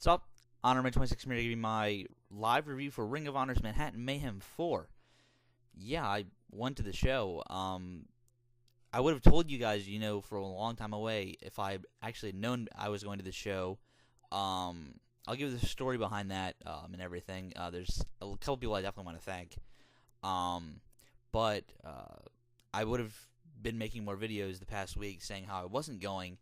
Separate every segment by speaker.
Speaker 1: What's up? Honorman 26 here to give you my live review for Ring of Honor's Manhattan Mayhem 4. Yeah, I went to the show. I would have told you guys, for a long time away if I actually known I was going to the show. I'll give you the story behind that and everything. There's a couple people I definitely want to thank. But I would have been making more videos the past week saying how I wasn't going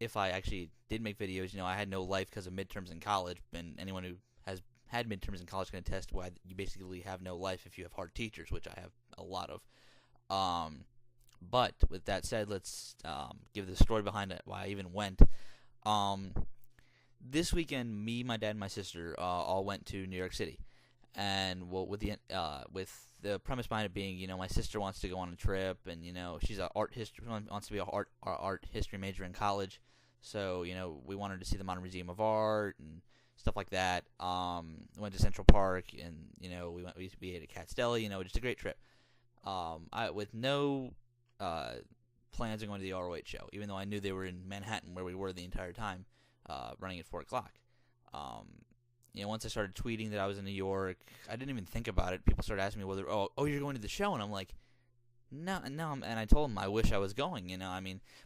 Speaker 1: if I actually did make videos. I had no life because of midterms in college, and anyone who has had midterms in college can attest why you basically have no life if you have hard teachers, which I have a lot of. But with that said, let's give the story behind it, why I even went. This weekend, me, my dad, and my sister all went to New York City, and with the premise behind it being, my sister wants to go on a trip, and she's wants to be a art history major in college, so we wanted to see the Modern Museum of Art and stuff like that. We went to Central Park, and we ate at Cat's Deli. Just a great trip. With no plans on going to the ROH show, even though I knew they were in Manhattan, where we were the entire time, running at 4 o'clock. Once I started tweeting that I was in New York, I didn't even think about it. People started asking me whether, oh, you're going to the show, and I'm like, no, and I told them I wish I was going,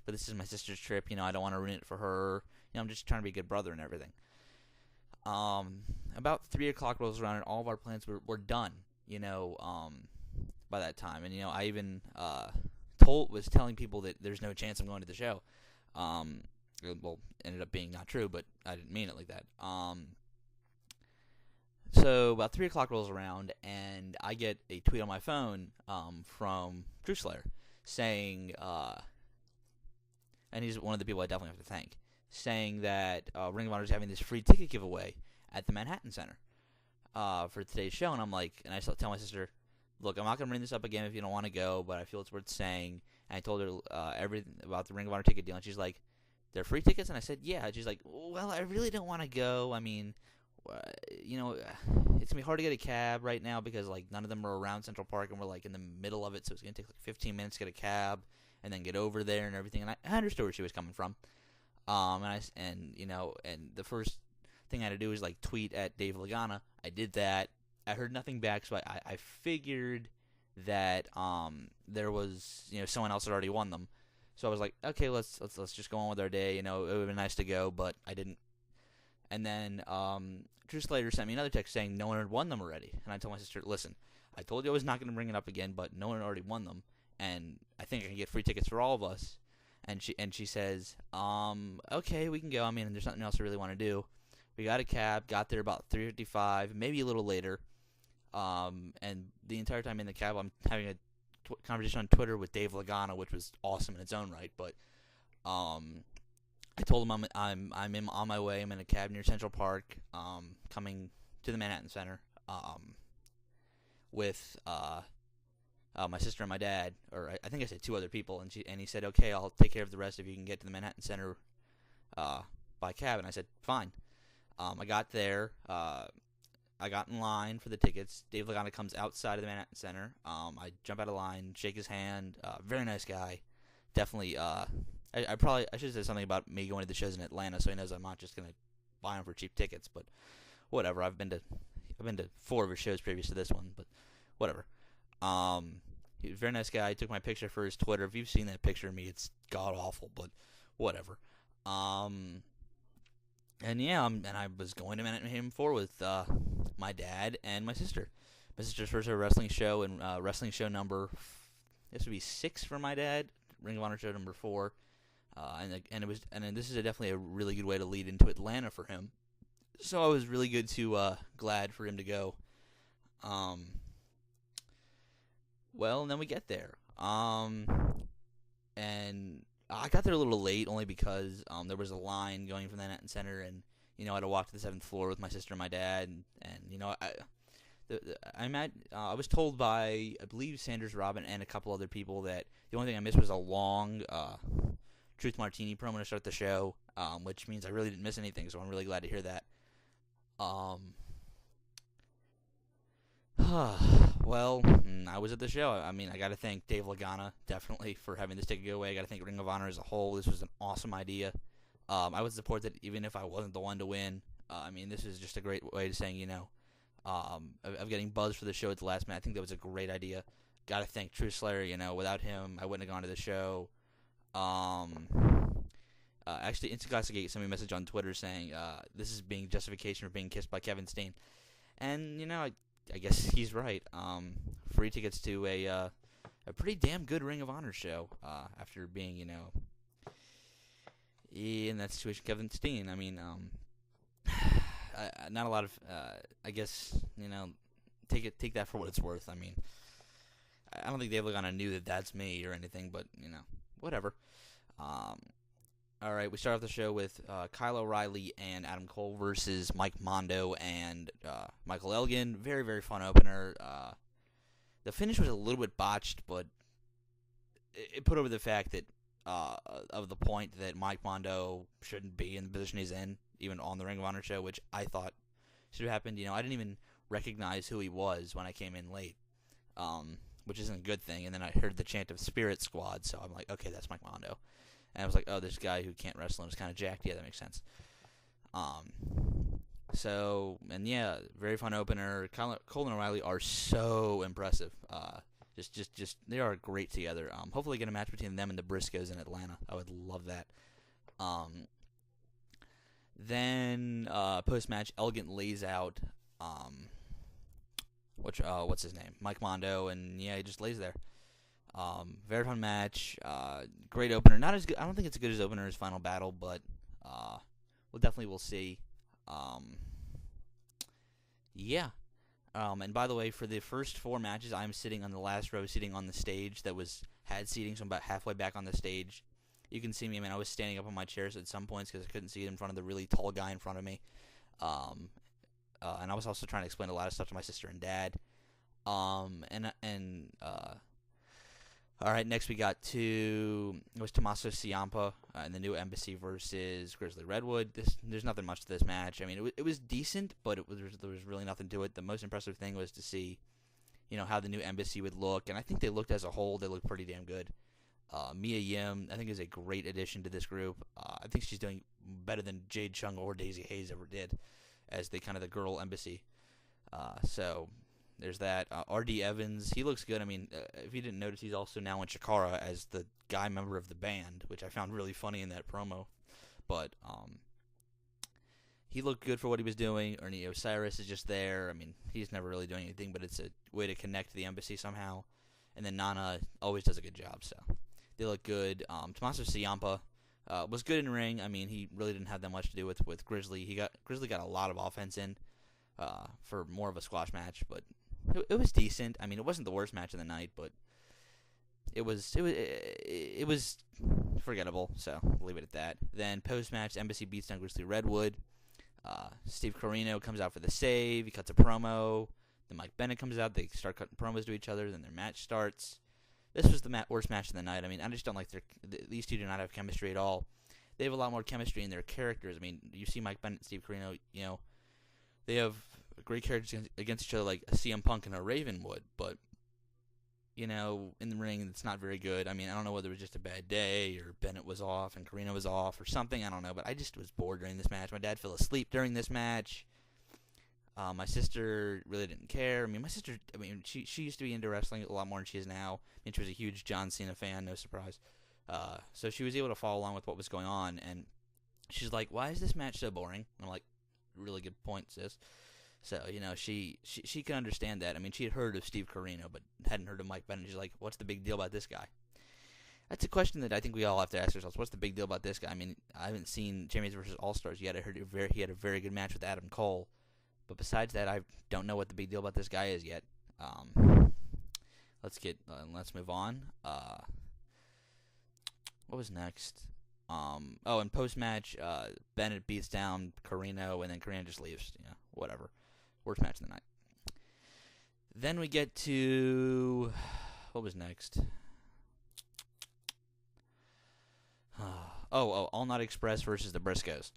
Speaker 1: but this is my sister's trip, I don't want to ruin it for her, I'm just trying to be a good brother and everything. About 3 o'clock rolls around, and all of our plans were done, by that time, and, I even, was telling people that there's no chance I'm going to the show. Well, ended up being not true, but I didn't mean it like that. So about 3 o'clock rolls around, and I get a tweet on my phone from Truth Slayer saying, and he's one of the people I definitely have to thank, saying that Ring of Honor is having this free ticket giveaway at the Manhattan Center for today's show. And I'm like, and I tell my sister, look, I'm not going to bring this up again if you don't want to go, but I feel it's worth saying. And I told her everything about the Ring of Honor ticket deal, and she's like, they're free tickets? And I said, yeah. And she's like, well, I really don't want to go. I mean, it's going to be hard to get a cab right now because, none of them are around Central Park, and we're, in the middle of it, so it's going to take, 15 minutes to get a cab and then get over there and everything. And I understood where she was coming from. And the first thing I had to do was, tweet at Dave Lagana. I did that. I heard nothing back, so I figured that there was, someone else had already won them. So I was like, okay, let's just go on with our day. It would have been nice to go, but I didn't. And then Truth Slayer sent me another text saying no one had won them already. And I told my sister, listen, I told you I was not going to bring it up again, but no one had already won them, and I think I can get free tickets for all of us. And she says, okay, we can go. I mean, there's nothing else I really want to do. We got a cab, got there about 3:55, maybe a little later. And the entire time in the cab, I'm having a conversation on Twitter with Dave Lagana, which was awesome in its own right. But I told him I'm on my way. I'm in a cab near Central Park, coming to the Manhattan Center, with my sister and my dad, or I think I said 2 other people, and he said, okay, I'll take care of the rest if you can get to the Manhattan Center by cab. And I said, fine. I got there. I got in line for the tickets. Dave Lagana comes outside of the Manhattan Center. I jump out of line, shake his hand. Very nice guy. Definitely. I should have said something about me going to the shows in Atlanta, so he knows I'm not just gonna buy him for cheap tickets. But whatever. I've been to 4 of his shows previous to this one, but whatever. He was a very nice guy. He took my picture for his Twitter. If you've seen that picture of me, it's god awful, but whatever. And yeah, and I was going to Mayhem 4 with my dad and my sister. My sister's first ever wrestling show, and wrestling show number, this would be 6 for my dad. Ring of Honor show number 4, and this is definitely a really good way to lead into Atlanta for him. So I was really glad for him to go. Well, and then we get there. And I got there a little late, only because there was a line going from the Manhattan Center, and I had to walk to the 7th floor with my sister and my dad, and I was told by, I believe, Sanders Robin and a couple other people that the only thing I missed was a long Truth Martini promo to start the show, which means I really didn't miss anything, so I'm really glad to hear that. Well, I was at the show. I mean, I got to thank Dave Lagana, definitely, for having this ticket go away. I got to thank Ring of Honor as a whole. This was an awesome idea. I would support that even if I wasn't the one to win. I mean, this is just a great way of saying, of getting buzz for the show at the last minute. I think that was a great idea. Got to thank True Slayer. Without him, I wouldn't have gone to the show. Actually, Instant Classic 8 sent me a message on Twitter saying this is being justification for being kissed by Kevin Steen. And, I guess he's right. Free tickets to a pretty damn good Ring of Honor show after being, in that situation, Kevin Steen. I mean, not a lot of, I guess, take that for what it's worth. I mean, I don't think they ever kind of knew that that's me or anything, but, whatever. All right, we start off the show with Kyle O'Reilly and Adam Cole versus Mike Mondo and Michael Elgin. Very, very fun opener. The finish was a little bit botched, but it put over the fact that of the point that Mike Mondo shouldn't be in the position he's in, even on the Ring of Honor show, which I thought should have happened. I didn't even recognize who he was when I came in late, which isn't a good thing. And then I heard the chant of Spirit Squad, so I'm like, okay, that's Mike Mondo. And I was like, oh, this guy who can't wrestle and is kind of jacked. Yeah, that makes sense. Very fun opener. Cole and O'Reilly are so impressive. Just they are great together. Hopefully get a match between them and the Briscoes in Atlanta. I would love that. Then post-match, Elgin lays out what's his name? Mike Mondo, and he just lays there. Very fun match. Great opener. Not as good. I don't think it's as good as opener as Final Battle, but we'll see. And by the way, for the first 4 matches, I'm sitting on the last row, sitting on the stage that had seating, so I'm about halfway back on the stage. You can see me. I mean, I was standing up on my chairs at some points because I couldn't see it in front of the really tall guy in front of me. And I was also trying to explain a lot of stuff to my sister and dad. All right, next we got it was Tomasso Ciampa in the new Embassy versus Grizzly Redwood. There's nothing much to this match. I mean, it was decent, but there was really nothing to it. The most impressive thing was to see, how the new Embassy would look, and I think they looked as a whole, they looked pretty damn good. Mia Yim, I think, is a great addition to this group. I think she's doing better than Jade Chung or Daisy Hayes ever did as the girl Embassy. So there's that. R.D. Evans, he looks good. I mean, if you didn't notice, he's also now in Chikara as the guy member of the band, which I found really funny in that promo. But he looked good for what he was doing. Ernie Osiris is just there. I mean, he's never really doing anything, but it's a way to connect to the Embassy somehow. And then Nana always does a good job, so they look good. Tomasso Ciampa was good in ring. I mean, he really didn't have that much to do with Grizzly. Grizzly got a lot of offense in for more of a squash match, but it was decent. I mean, it wasn't the worst match of the night, but it was forgettable. So we'll leave it at that. Then post match, Embassy beats down Grizzly Redwood. Steve Corino comes out for the save. He cuts a promo. Then Mike Bennett comes out. They start cutting promos to each other. Then their match starts. This was the worst match of the night. I mean, I just don't like these two do not have chemistry at all. They have a lot more chemistry in their characters. I mean, you see Mike Bennett and Steve Corino, they have great characters against each other like a CM Punk and a Raven would, but, in the ring, it's not very good. I mean, I don't know whether it was just a bad day or Bennett was off and Corino was off or something. I don't know, but I just was bored during this match. My dad fell asleep during this match. My sister really didn't care. I mean, she used to be into wrestling a lot more than she is now. I mean, she was a huge John Cena fan, no surprise. So she was able to follow along with what was going on, and she's like, why is this match so boring? And I'm like, really good point, sis. So, she can understand that. I mean, she had heard of Steve Corino, but hadn't heard of Mike Bennett. She's like, what's the big deal about this guy? That's a question that I think we all have to ask ourselves. What's the big deal about this guy? I mean, I haven't seen Champions vs. All-Stars yet. I heard he had a very good match with Adam Cole. But besides that, I don't know what the big deal about this guy is yet. Let's move on. What was next? In post-match, Bennett beats down Corino, and then Corino just leaves. Whatever. Worst match of the night. Then we get to... What was next? All Night Express versus the Briscoes.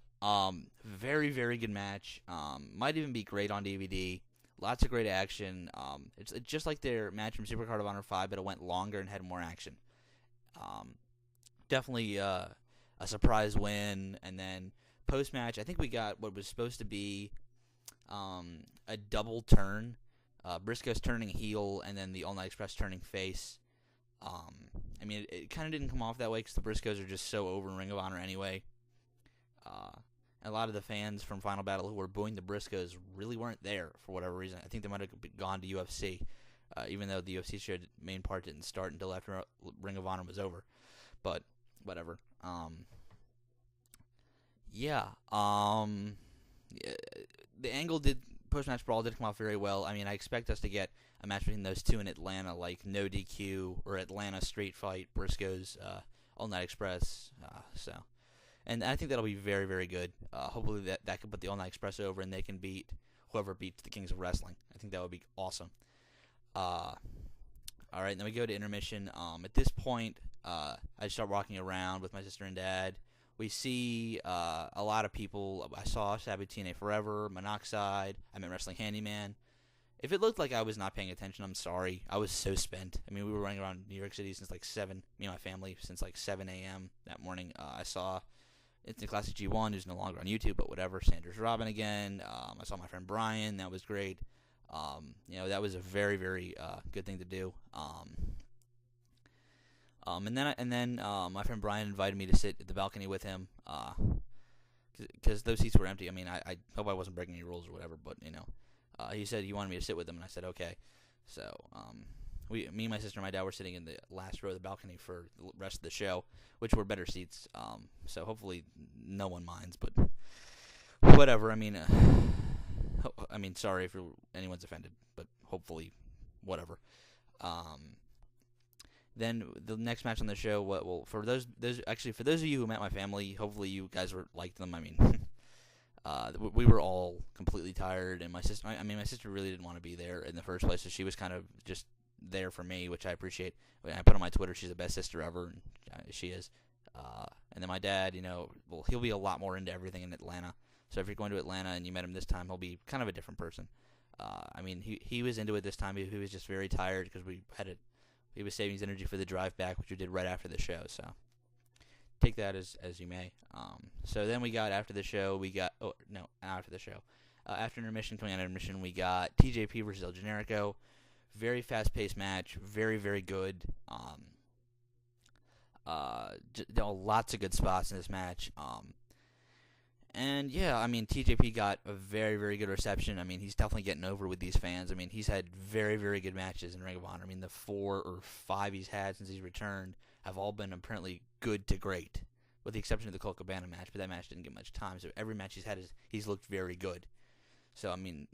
Speaker 1: Very, very good match. Might even be great on DVD. Lots of great action. It's just like their match from Supercard of Honor 5, but it went longer and had more action. Definitely a surprise win, and then Post-match, I think we got what was supposed to be a double turn. Briscoes turning heel, and then the All Night Express turning face. I mean, it kind of didn't come off that way because the Briscoes are just so over in Ring of Honor anyway. A lot of the fans from Final Battle who were booing the Briscoes really weren't there for whatever reason. I think they might have gone to UFC, even though the UFC show main part didn't start until after Ring of Honor was over. But whatever. Yeah. The angle post-match brawl did come off very well. I mean, I expect us to get a match between those two in Atlanta, like no DQ or Atlanta Street Fight, Briscoes, All Night Express. And I think that'll be very, very good. Hopefully that can put the All Night Express over, and they can beat whoever beats the Kings of Wrestling. I think that would be awesome. All right, then we go to intermission. At this point, I start walking around with my sister and dad. We see a lot of people. I saw Sabatini Forever, Monoxide. I met Wrestling Handyman. If it looked like I was not paying attention, I'm sorry. I was so spent. I mean, we were running around New York City since like 7, me and my family, since like 7 a.m. that morning. I saw Instant Classic G1, who's no longer on YouTube, but whatever. Sanders Robin again. I saw my friend Brian. That was great. That was a very, very good thing to do. And then my friend Brian invited me to sit at the balcony with him, because those seats were empty. I mean, I hope I wasn't breaking any rules or whatever, but he said he wanted me to sit with him, and I said okay. So me, my sister, and my dad were sitting in the last row of the balcony for the rest of the show, which were better seats. So hopefully no one minds, but whatever. I mean, sorry if anyone's offended, but hopefully, whatever. Then the next match on the show, for those of you who met my family, hopefully you guys liked them. I mean, we were all completely tired, and my sister really didn't want to be there in the first place, so she was kind of just there for me, which I appreciate. I put on my Twitter, she's the best sister ever, and she is. And then my dad, he'll be a lot more into everything in Atlanta. So if you're going to Atlanta and you met him this time, he'll be kind of a different person. He was into it this time. He was just very tired because he was saving his energy for the drive back, which we did right after the show. So take that as you may. So then we got after intermission, coming out of intermission, we got TJP versus El Generico. Very fast-paced match. Very, very good. Lots of good spots in this match. And yeah, I mean, TJP got a very, very good reception. I mean, he's definitely getting over with these fans. I mean, he's had very, very good matches in Ring of Honor. I mean, the 4 or 5 he's had since he's returned have all been apparently good to great, with the exception of the Colt Cabana match, but that match didn't get much time. So every match he's had, he's looked very good. So, I mean,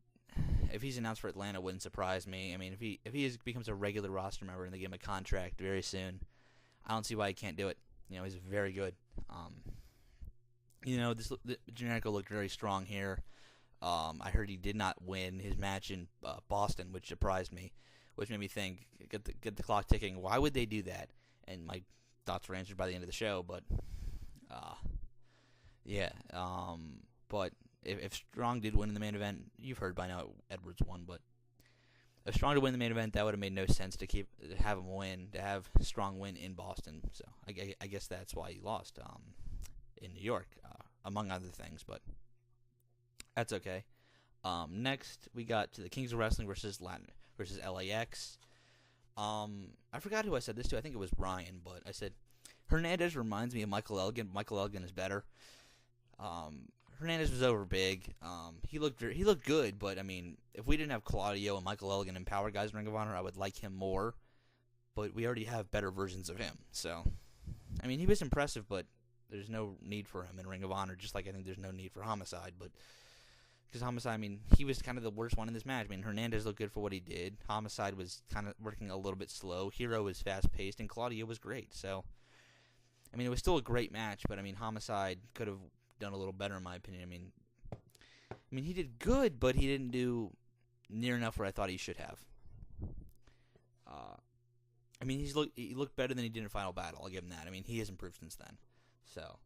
Speaker 1: if he's announced for Atlanta, it wouldn't surprise me. I mean, if he becomes a regular roster member and they give him a contract very soon, I don't see why he can't do it. He's very good. Generico looked very strong here. I heard he did not win his match in Boston, which surprised me, which made me think, get the clock ticking. Why would they do that? And my thoughts were answered by the end of the show, but yeah. But if Strong did win in the main event, you've heard by now Edwards won, but if Strong did win the main event, that would have made no sense to have him win, to have Strong win in Boston. So I guess that's why he lost in New York, among other things, but that's okay. Next, we got to the Kings of Wrestling versus LAX. I forgot who I said this to. I think it was Brian, but I said Hernandez reminds me of Michael Elgin. Michael Elgin is better. Hernandez was over big. He looked good, but I mean, if we didn't have Claudio and Michael Elgin and Power Guys in Ring of Honor, I would like him more. But we already have better versions of him. So, I mean, he was impressive, but there's no need for him in Ring of Honor, just like I think there's no need for Homicide. But because Homicide, I mean, he was kind of the worst one in this match. I mean, Hernandez looked good for what he did. Homicide was kind of working a little bit slow. Hero was fast-paced, and Claudio was great. So, I mean, it was still a great match, but I mean, Homicide could have done a little better in my opinion. I mean, he did good, but he didn't do near enough where I thought he should have. I mean, he looked better than he did in Final Battle. I'll give him that. I mean, he has improved since then. So,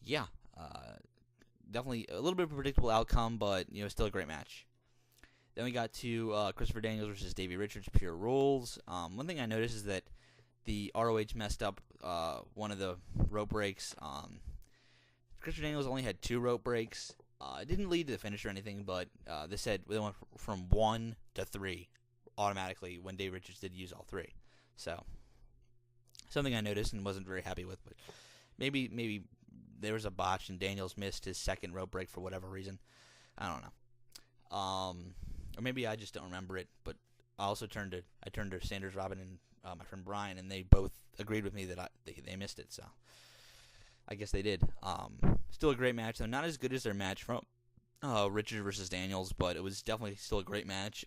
Speaker 1: yeah, definitely a little bit of a predictable outcome, but still a great match. Then we got to Christopher Daniels versus Davey Richards, Pure Rules. One thing I noticed is that the ROH messed up one of the rope breaks. Christopher Daniels only had 2 rope breaks. It didn't lead to the finish or anything, but they said they went from 1 to 3 automatically when Dave Richards did use all 3. So, something I noticed and wasn't very happy with, but maybe there was a botch and Daniels missed his 2nd rope break for whatever reason. I don't know. Or maybe I just don't remember it, but I also turned to Sanders, Robin, and my friend Brian, and they both agreed with me that they missed it, so I guess they did. Still a great match, though. Not as good as their match from Richards versus Daniels, but it was definitely still a great match.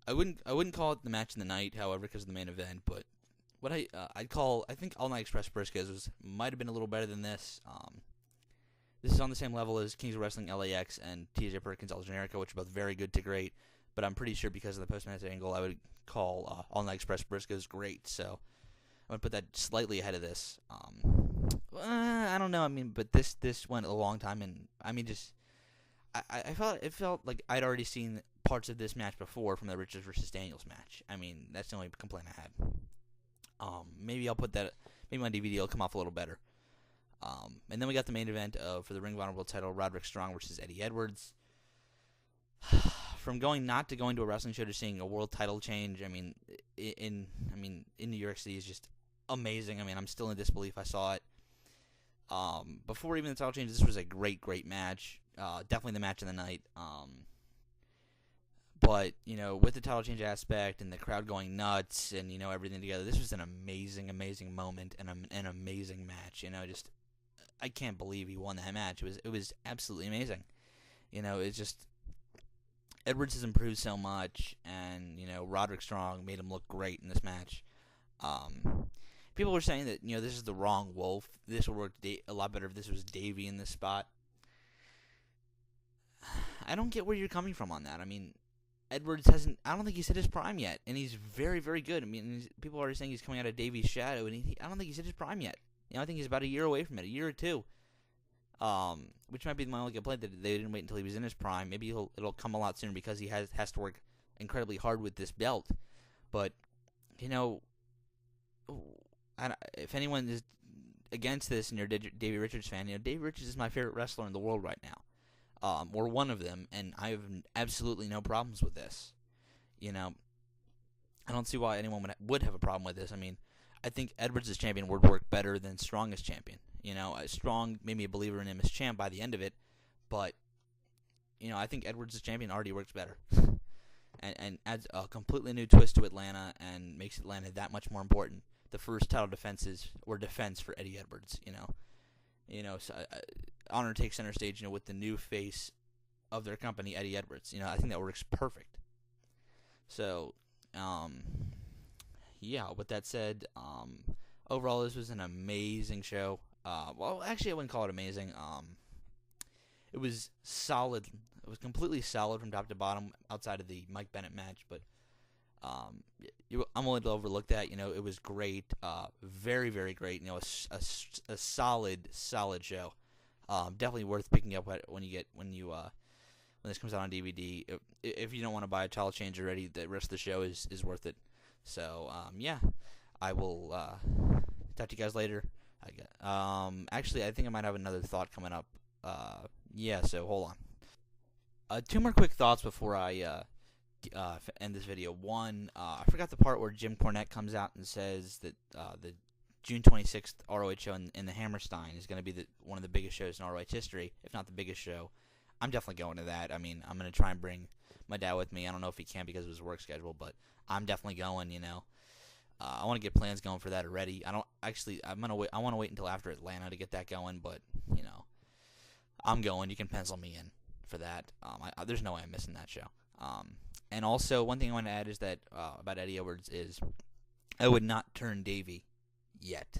Speaker 1: I wouldn't call it the match of the night, however, because of the main event, but what I'd call, I think All Night Express Briscoes might have been a little better than this. This is on the same level as Kings of Wrestling LAX and TJ Perkins El Generico, which are both very good to great, but I'm pretty sure because of the post-match angle, I would call All Night Express Briscoes great, so I'm going to put that slightly ahead of this. I don't know, but this went a long time, and I felt like I'd already seen parts of this match before from the Richards versus Daniels match. That's the only complaint I had. Maybe I'll put that, maybe my DVD will come off a little better. And then we got the main event for the Ring of Honor World Title, Roderick Strong versus Eddie Edwards. From not going to a wrestling show to seeing a world title change, in New York City is just amazing. I'm still in disbelief I saw it. Before even the title change, this was a great match. Definitely the match of the night. But, with the title change aspect and the crowd going nuts and, everything together, this was an amazing moment and an amazing match. I can't believe he won that match. It was absolutely amazing. It's just, Edwards has improved so much, and, Roderick Strong made him look great in this match. People were saying that, this is the wrong Wolf. This would work a lot better if this was Davey in this spot. I don't get where you're coming from on that. Edwards I don't think he's hit his prime yet, and he's very, very good. People are already saying he's coming out of Davey's shadow, and I don't think he's hit his prime yet. I think he's about a year away from it, a year or 2. Which might be my only complaint, that they didn't wait until he was in his prime. Maybe it'll come a lot sooner because he has to work incredibly hard with this belt. But, if anyone is against this and you're a Davey Richards fan, Davey Richards is my favorite wrestler in the world right now. Or one of them, and I have absolutely no problems with this. I don't see why anyone would have a problem with this. I think Edwards as champion would work better than Strong as champion. Strong made me a believer in him as champ by the end of it, but, I think Edwards as champion already works better. and adds a completely new twist to Atlanta and makes Atlanta that much more important. The first title defense for Eddie Edwards, so Honor takes center stage, with the new face of their company, Eddie Edwards. I think that works perfect. So, with that said, overall this was an amazing show. Well, actually I wouldn't call it amazing. It was solid. It was completely solid from top to bottom outside of the Mike Bennett match, but I'm willing to overlook that. It was great. Very, very great. A solid show. Definitely worth picking up when this comes out on DVD. If you don't want to buy a title change already, the rest of the show is worth it. So, I will talk to you guys later. Actually, I think I might have another thought coming up. So hold on. 2 more quick thoughts before I end this video. One, I forgot the part where Jim Cornette comes out and says that the June 26th ROH show in the Hammerstein is going to be one of the biggest shows in ROH history, if not the biggest show. I'm definitely going to that. I'm going to try and bring my dad with me. I don't know if he can because of his work schedule, but I'm definitely going. I want to get plans going for that already. I want to wait until after Atlanta to get that going, but I'm going. You can pencil me in for that. There's no way I'm missing that show. And also, one thing I want to add is that about Eddie Edwards is I would not turn Davey yet.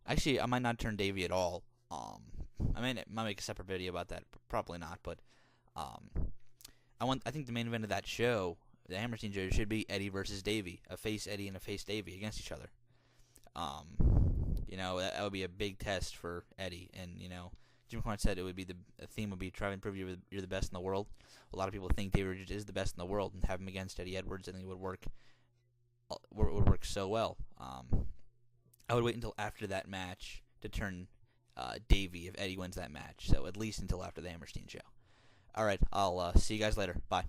Speaker 1: Actually, I might not turn Davey at all. I might make a separate video about that. Probably not, but I think the main event of that show, the Hammerstein show, should be Eddie versus Davey, a face Eddie and a face Davey against each other. That would be a big test for Eddie, and Jim Cornette said the theme would be try and prove you're the best in the world. A lot of people think Davey Richards is the best in the world, and have him against Eddie Edwards, I think it would work so well. I would wait until after that match to turn Davey if Eddie wins that match. So at least until after the Hammerstein show. All right, I'll see you guys later. Bye.